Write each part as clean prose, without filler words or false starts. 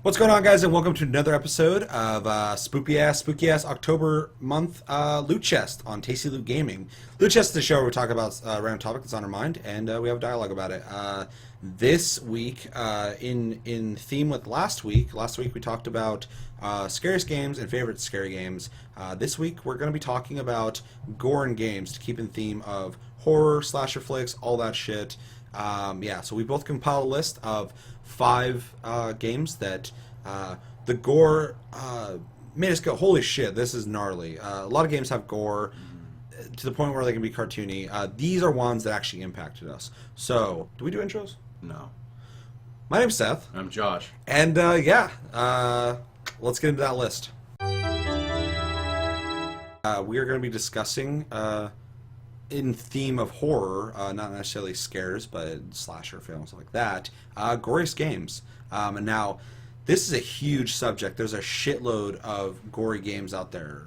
What's going on, guys, and welcome to another episode of spooky ass October month Loot Chest on Tasty Loot Gaming. Loot Chest is the show where we talk about a random topic that's on our mind, and we have a dialogue about it. This week, in theme with last week we talked about scariest games and favorite scary games. This week we're going to be talking about gore in games to keep in theme of horror, slasher flicks, all that shit. So we both compiled a list of 5 games that the gore made us go, holy shit, this is gnarly. A lot of games have gore to the point where they can be cartoony. These are ones that actually impacted us. So, do we do intros? No. My name's Seth. I'm Josh. And let's get into that list. We are going to be discussing in theme of horror, not necessarily scares, but slasher films like that, Goriest Games. And now, this is a huge subject. There's a shitload of gory games out there,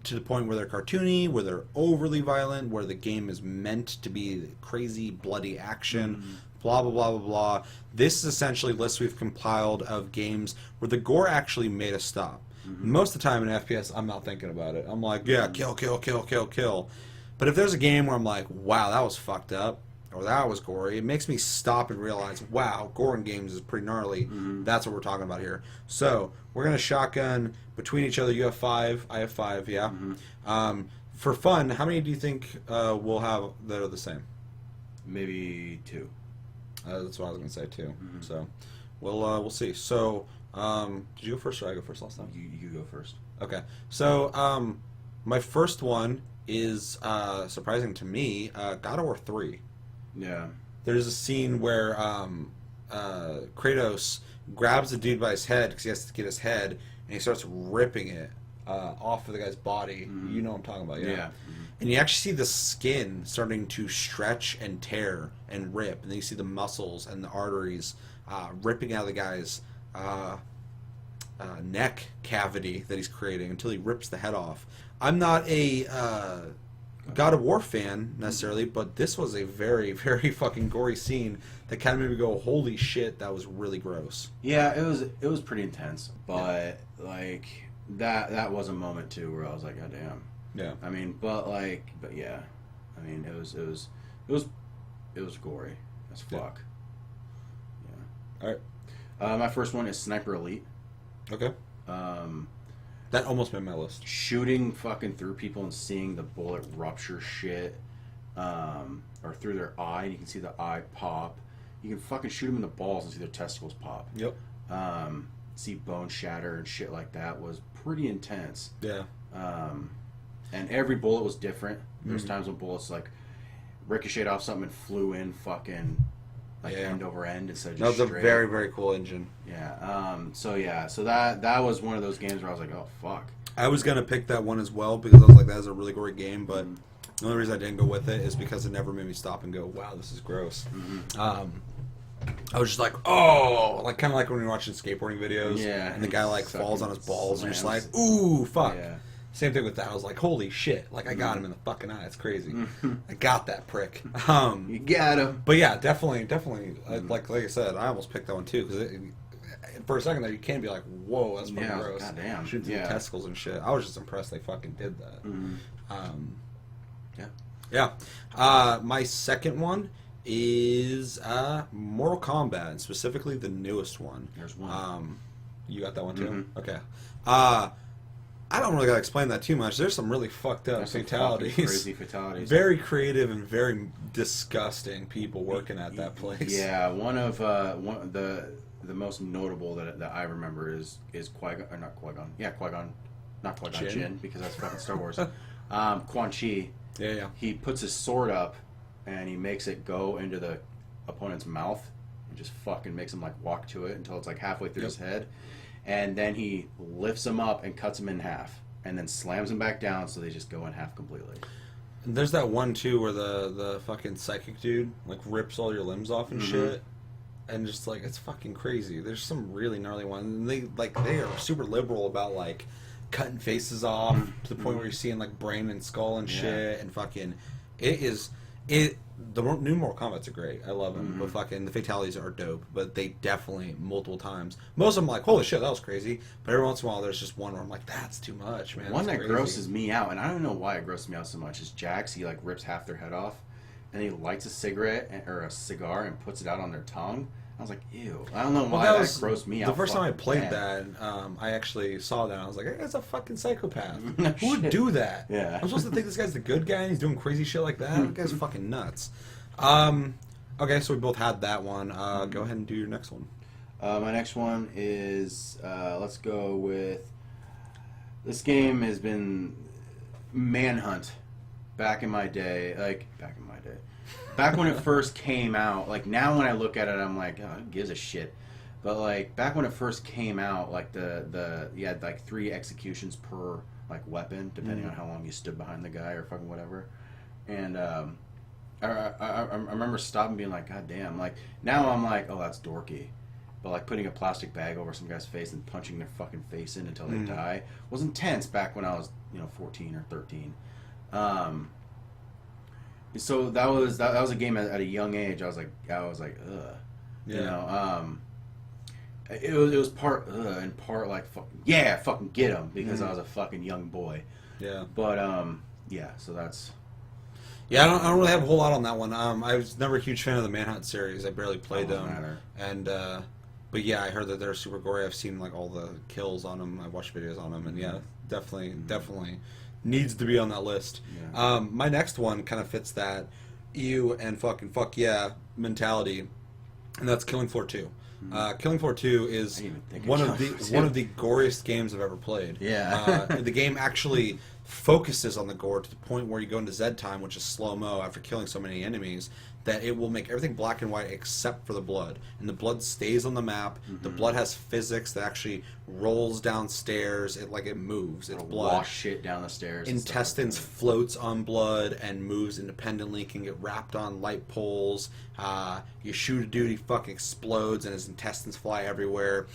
to the point where they're cartoony, where they're overly violent, where the game is meant to be crazy, bloody action, blah, blah, blah, blah, blah. This is essentially a list we've compiled of games where the gore actually made us stop. Most of the time in FPS, I'm not thinking about it. I'm like, yeah, kill, kill, kill, kill, kill. But if there's a game where I'm like, wow, that was fucked up, or that was gory, it makes me stop and realize, wow, gore in games is pretty gnarly. That's what we're talking about here. So, we're going to shotgun between each other. You have 5, I have 5, yeah? For fun, how many do you think we'll have that are the same? Maybe 2. That's what I was going to say, too. So, we'll see. So, did you go first or I go first last time? You go first. Okay. So, my first one is surprising to me, God of War 3. Yeah. There's a scene where Kratos grabs the dude by his head because he has to get his head, and he starts ripping it off of the guy's body. You know what I'm talking about, yeah? Yeah. And you actually see the skin starting to stretch and tear and rip, and then you see the muscles and the arteries ripping out of the guy's neck cavity that he's creating until he rips the head off. I'm not a God of War fan necessarily, but this was a very, very fucking gory scene that kind of made me go, holy shit, that was really gross. Yeah, it was pretty intense, but like that was a moment too where I was like, God damn. Yeah. I mean, but yeah. I mean, it was gory as fuck. Yeah. All right. My first one is Sniper Elite. Okay. That almost made my list. Shooting fucking through people and seeing the bullet rupture shit, or through their eye, and you can see the eye pop. You can fucking shoot them in the balls and see their testicles pop. Yep. See bone shatter and shit like that was pretty intense. Yeah. And every bullet was different. There's times when bullets like ricocheted off something and flew in fucking end over end instead of just That was straight. a very, very cool engine. Yeah. So that was one of those games where I was like, oh fuck. I was gonna pick that one as well because I was like, that is a really gory game, but the only reason I didn't go with it is because it never made me stop and go, wow, this is gross. I was just like, oh, like kind of like when you're watching skateboarding videos, and the guy like falls on his balls, and you're just like, ooh, fuck. Yeah. Same thing with that. I was like, holy shit! Like I got him in the fucking eye. It's crazy. I got that prick. You got him. But yeah, definitely. Like I said, I almost picked that one too because for a second there, you can be like, whoa, that's fucking gross. Goddamn. Shooting through the testicles and shit. I was just impressed they fucking did that. My second one is Mortal Kombat, and specifically the newest one. There's one. You got that one too? Okay. I don't really gotta explain that too much. There's some really fucked up fatalities. Crazy fatalities. Very creative and very disgusting people working at that place. Yeah, one of the most notable that I remember is Qui-Gon, or not Qui-Gon. Yeah, Qui-Gon, not Qui-Gon Jinn, because that's fucking Star Wars. Quan Chi. Yeah. He puts his sword up and he makes it go into the opponent's mouth and just fucking makes him like walk to it until it's like halfway through his head. And then he lifts him up and cuts him in half, and then slams him back down, so they just go in half completely. And there's that one too where the fucking psychic dude like rips all your limbs off and shit, and just like it's fucking crazy. There's some really gnarly ones. And they are super liberal about like cutting faces off to the point where you're seeing like brain and skull and shit, and fucking it is. The new Mortal Kombat's are great. I love them. But fucking the fatalities are dope. But they definitely multiple times. Most of them like, holy shit, that was crazy. But every once in a while, there's just one where I'm like, that's too much, man. One That's that crazy. grosses me out, and I don't know why it grosses me out so much, is Jax. He like rips half their head off, and he lights a cigarette or a cigar and puts it out on their tongue. I was like, ew. I don't know why that grossed me out. The first time I fucking played bad. that, I actually saw that. And I was like, hey, that's a fucking psychopath. No Who would shit. do that? Yeah. I'm supposed to think this guy's the good guy and he's doing crazy shit like that? That guy's fucking nuts. Okay, so we both had that one. Go ahead and do your next one. My next one is, let's go with, this game has been Manhunt back in my day. Back when it first came out, like now when I look at it, I'm like, oh, who gives a shit? But like back when it first came out, like you had like 3 executions per like weapon, depending on how long you stood behind the guy or fucking whatever. And I remember stopping and being like, God damn. Like now I'm like, oh, that's dorky. But like putting a plastic bag over some guy's face and punching their fucking face in until they die was intense back when I was 14 or 13. So that was a game at a young age. I was like, ugh. Yeah. It was part ugh and part like fucking get him, because I was a fucking young boy. Yeah. But yeah. So that's. Yeah, I don't really have a whole lot on that one. I was never a huge fan of the Manhunt series. I barely played them. Matter. And but yeah, I heard that they're super gory. I've seen like all the kills on them. I've watched videos on them, and yeah, definitely needs to be on that list. Yeah. My next one kind of fits that ew and fucking fuck yeah mentality, and that's Killing Floor 2. Killing Floor 2 is one of the goriest games I've ever played. Yeah. The game actually focuses on the gore to the point where you go into Z time, which is slow-mo after killing so many enemies, that it will make everything black and white except for the blood. And the blood stays on the map. The blood has physics that actually rolls downstairs. It moves. It's blood. Wash shit down the stairs. Intestines floats on blood and moves independently, can get wrapped on light poles. You shoot a dude, he fucking explodes and his intestines fly everywhere.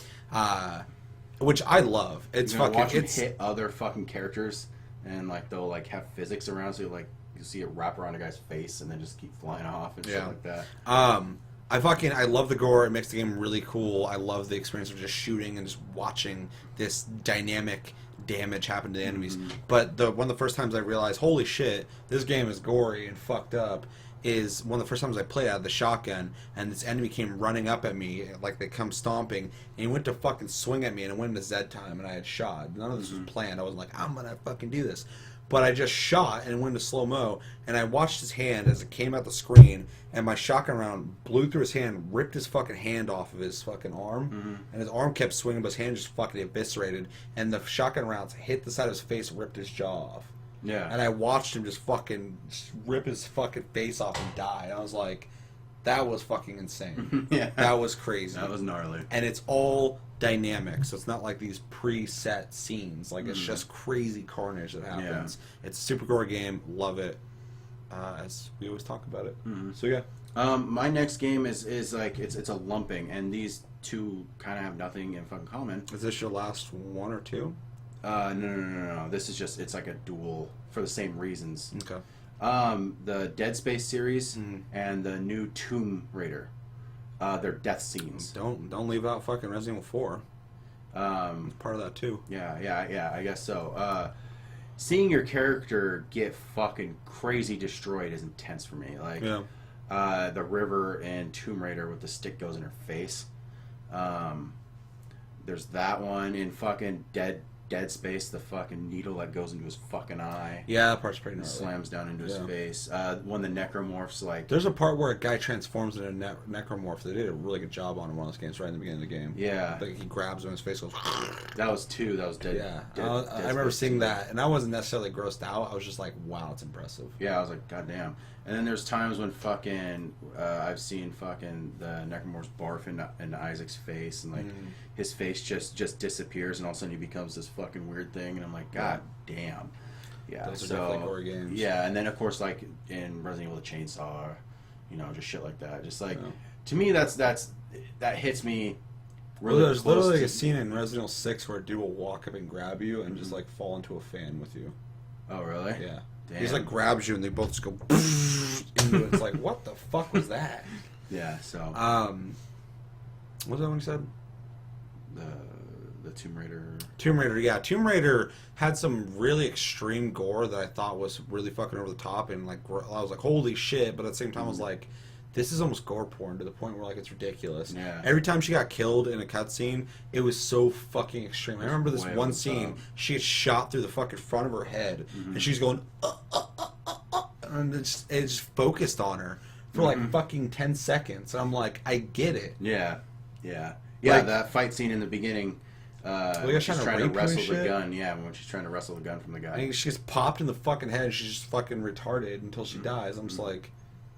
Which I love. It's fucking watch him hit other fucking characters, and like they'll like have physics around, so like you see it wrap around a guy's face and then just keep flying off and shit like that. I love the gore. It makes the game really cool. I love the experience of just shooting and just watching this dynamic damage happen to the enemies. But one of the first times I realized, holy shit, this game is gory and fucked up, is one of the first times I played out of the shotgun, and this enemy came running up at me, like they come stomping, and he went to fucking swing at me, and it went into Z time, and I had shot. None of this was planned. I wasn't like, I'm gonna fucking do this. But I just shot and went into slow-mo, and I watched his hand as it came out the screen, and my shotgun round blew through his hand, ripped his fucking hand off of his fucking arm, and his arm kept swinging, but his hand just fucking eviscerated, and the shotgun rounds hit the side of his face and ripped his jaw off. Yeah. And I watched him just rip his fucking face off and die. And I was like, that was fucking insane. Yeah. That was crazy. That was gnarly. And it's all dynamic, so it's not like these preset scenes. Like, it's just crazy carnage that happens. Yeah. It's a super gory game. Love it. As we always talk about it. So, yeah. My next game is like, it's a lumping, and these two kind of have nothing in fucking common. Is this your last one or two? No. This is just, it's like a duel for the same reasons. Okay. The Dead Space series and the new Tomb Raider. They're death scenes. Don't leave out fucking Resident Evil 4. It's part of that too. Yeah, I guess so. Seeing your character get fucking crazy destroyed is intense for me. Like, the River in Tomb Raider with the stick goes in her face. There's that one in fucking Dead Space, the fucking needle that goes into his fucking eye. Yeah, that part's pretty gnarly. Slams down into his face. One the necromorphs, like... There's a part where a guy transforms into a necromorph. They did a really good job on one of those games right in the beginning of the game. Yeah. Like, he grabs him and his face goes... That was two. That was Dead. Yeah. Dead I remember seeing that, and I wasn't necessarily grossed out. I was just like, wow, it's impressive. Yeah, I was like, god damn. And then there's times when fucking... I've seen fucking the necromorphs barf into Isaac's face, and like, his face just disappears, and all of a sudden he becomes this fucking weird thing, and I'm like, god damn. Yeah, those are definitely horror games. Yeah, and then of course, like in Resident Evil, the chainsaw, just shit like that. Just like, to me, that hits me really there's close. literally a scene in Resident Evil 6 where a dude will walk up and grab you and just like fall into a fan with you. Oh really? Yeah. Damn. He's like grabs you and they both just go into it. It's like, what the fuck was that? Yeah. So. What was that one you said? The Tomb Raider. Tomb Raider, yeah. Tomb Raider had some really extreme gore that I thought was really fucking over the top, and like I was like, holy shit! But at the same time, I was like, this is almost gore porn to the point where like it's ridiculous. Yeah. Every time she got killed in a cutscene, it was so fucking extreme. I remember this one scene. She gets shot through the fucking front of her head, and she's going, and it's just focused on her for like fucking 10 seconds. And I'm like, I get it. Yeah. Yeah. Like, that fight scene in the beginning. Well, she's trying to rape wrestle and the shit? gun. Yeah, when she's trying to wrestle the gun from the guy. And she gets popped in the fucking head. And she's just fucking retarded until she dies. I'm just like,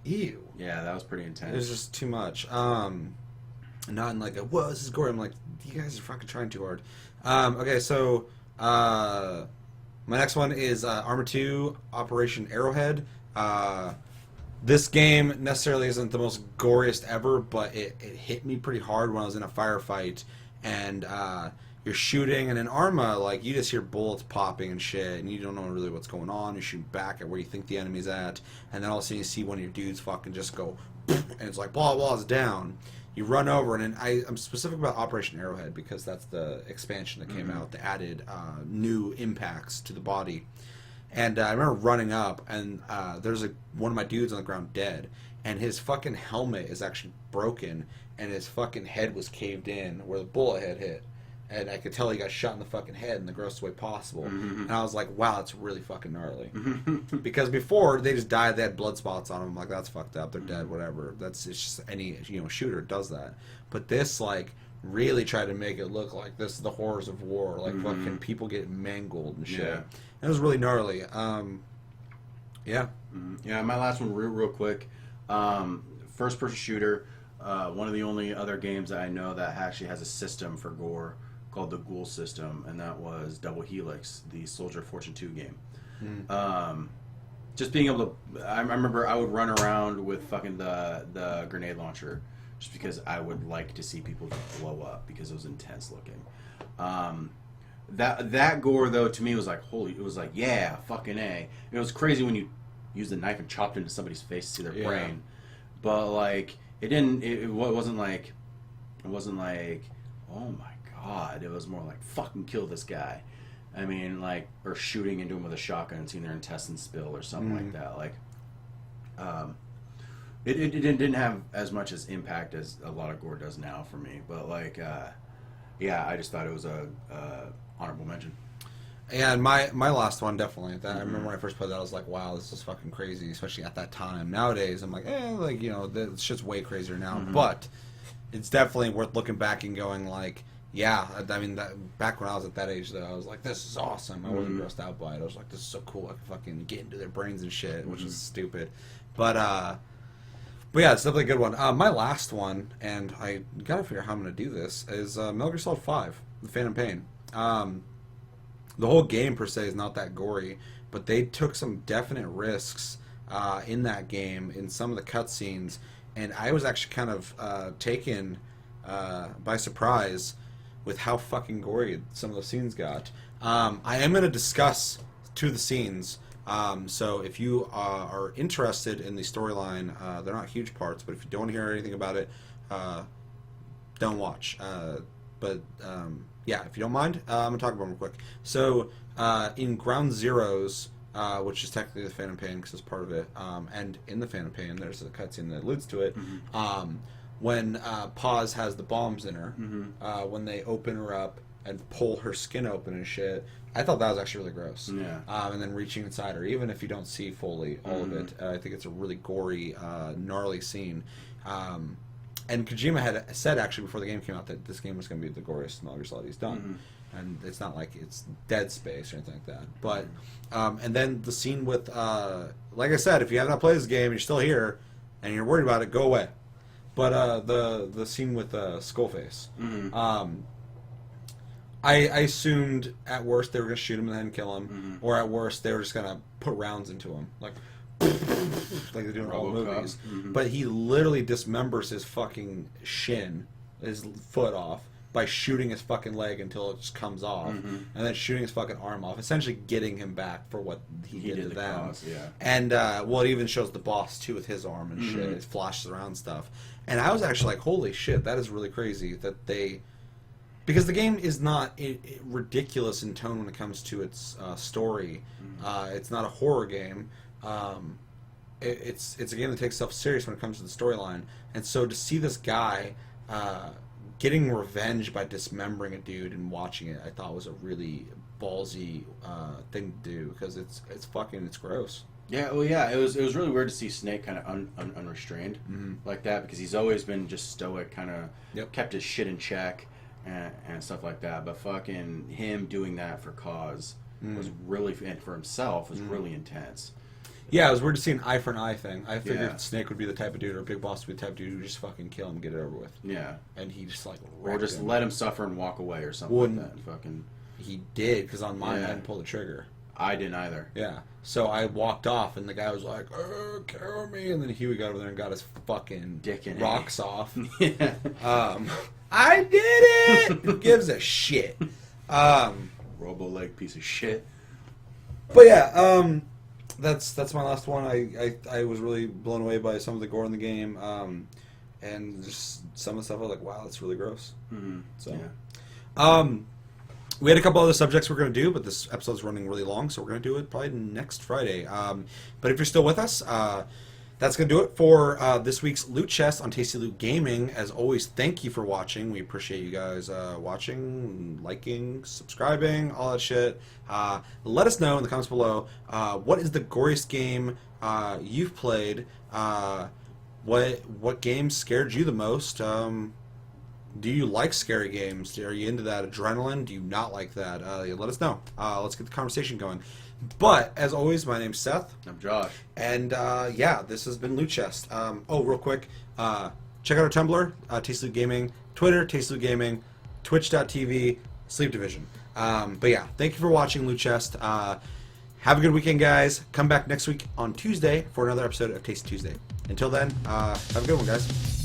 ew. Yeah, that was pretty intense. It was just too much. Not in like a, whoa, this is gory. I'm like, you guys are fucking trying too hard. Okay, so my next one is Arma 2 Operation Arrowhead. This game necessarily isn't the most goriest ever, but it hit me pretty hard when I was in a firefight. And you're shooting, and in Arma, like, you just hear bullets popping and shit, and you don't know really what's going on. You shoot back at where you think the enemy's at, and then all of a sudden you see one of your dudes fucking just go, and it's like, blah, blah, it's down. You run over, and I'm specific about Operation Arrowhead because that's the expansion that came out that added new impacts to the body. And I remember running up, and there's one of my dudes on the ground dead, and his fucking helmet is actually broken, and his fucking head was caved in where the bullet had hit. And I could tell he got shot in the fucking head in the grossest way possible. And I was like, wow, that's really fucking gnarly. Because before, they just died, they had blood spots on them. I'm like, that's fucked up, they're dead, whatever. It's just any shooter does that. But this, like, really tried to make it look like this is the horrors of war. Like, fucking people get mangled and shit. Yeah. It was really gnarly. Yeah. Yeah, my last one real quick. First-person shooter. One of the only other games that I know that actually has a system for gore called the Ghoul system, and that was Double Helix, the Soldier of Fortune 2 game. Just being able to... I remember I would run around with fucking the grenade launcher just because I would like to see people just blow up because it was intense looking. That gore, though, to me was like, holy... It was like, yeah, fucking A. It was crazy when you used the knife and chopped into somebody's face to see their brain. But, like... It wasn't like, oh my god. It was more like, fucking kill this guy. I mean, like, or shooting into him with a shotgun and seeing their intestines spill or something like that. Like, it didn't have as much as impact as a lot of gore does now for me. But like, yeah, I just thought it was a honorable mention. And my last one, definitely. I remember when I first played that, I was like, wow, this is fucking crazy, especially at that time. Nowadays, I'm like, this shit's way crazier now. But it's definitely worth looking back and going, like, yeah, I mean, back when I was at that age, though, I was like, this is awesome. I wasn't grossed out by it. I was like, this is so cool. I can fucking get into their brains and shit, which is stupid. But yeah, it's definitely a good one. My last one, and I gotta figure out how I'm gonna do this, is Metal Gear Solid 5, The Phantom Pain. The whole game, per se, is not that gory, but they took some definite risks in that game, in some of the cutscenes, and I was actually kind of taken by surprise with how fucking gory some of those scenes got. I am going to discuss two of the scenes, so if you are interested in the storyline, they're not huge parts, but if you don't hear anything about it, don't watch. Yeah, if you don't mind, I'm going to talk about them real quick. So, in Ground Zeroes, which is technically the Phantom Pain because it's part of it, and in the Phantom Pain, there's a cutscene that alludes to it, when Paz has the bombs in her, when they open her up and pull her skin open and shit, I thought that was actually really gross. Yeah. And then reaching inside her, even if you don't see fully all of it, I think it's a really gory, gnarly scene. And Kojima had said, actually, before the game came out, that this game was going to be the goriest Metal Gear Solid he's done. And it's not like it's Dead Space or anything like that. But, and then the scene with, like I said, if you have not played this game and you're still here, and you're worried about it, go away. But the scene with Skullface. I assumed, at worst, they were going to shoot him and then kill him. Or at worst, they were just going to put rounds into him. Like they do in all movies. But he literally dismembers his fucking shin, his foot off, by shooting his fucking leg until it just comes off, and then shooting his fucking arm off, essentially getting him back for what he did to them. Cause, yeah. And well, it even shows the boss too with his arm and shit. It flashes around stuff, and I was actually like, holy shit, that is really crazy that they. Because the game is not ridiculous in tone when it comes to its story. It's not a horror game. It's a game that takes itself serious when it comes to the storyline. And so to see this guy getting revenge by dismembering a dude and watching it, I thought was a really ballsy thing to do, because it's gross. Yeah, well, yeah, it was really weird to see Snake kind of unrestrained like that, because he's always been just stoic, kind of kept his shit in check. And stuff like that, but fucking him doing that for cause was really, and for himself, was really intense. Yeah, it was weird to see an eye for an eye thing. I figured Snake would be the type of dude, or Big Boss would be the type of dude who just fucking kill him and get it over with. Yeah. And he just like or just let him suffer and walk away or something like that. And fucking. He did, because on mine I didn't pull the trigger. I didn't either. Yeah. So I walked off, and the guy was like, kill me. And then Huey got over there and got his fucking dick in rocks off. Yeah. I did it! Who gives a shit? Robo-leg piece of shit. But yeah, that's my last one. I was really blown away by some of the gore in the game, and just some of the stuff I was like, wow, that's really gross. So, we had a couple other subjects we're going to do, but this episode's running really long, so we're going to do it probably next Friday. But if you're still with us, that's going to do it for this week's Loot Chest on Tasty Loot Gaming. As always, thank you for watching. We appreciate you guys watching, liking, subscribing, all that shit. Let us know in the comments below, what is the goriest game you've played? What games scared you the most? Do you like scary games? Are you into that adrenaline? Do you not like that? Let us know. Let's get the conversation going. But, as always, my name's Seth. I'm Josh. And, yeah, this has been Loot Chest. Real quick, check out our Tumblr, Tasty Loot Gaming, Twitter, Tasty Loot Gaming, Twitch.tv, Sleep Division. But, yeah, thank you for watching Loot Chest. Have a good weekend, guys. Come back next week on Tuesday for another episode of Tasty Tuesday. Until then, have a good one, guys.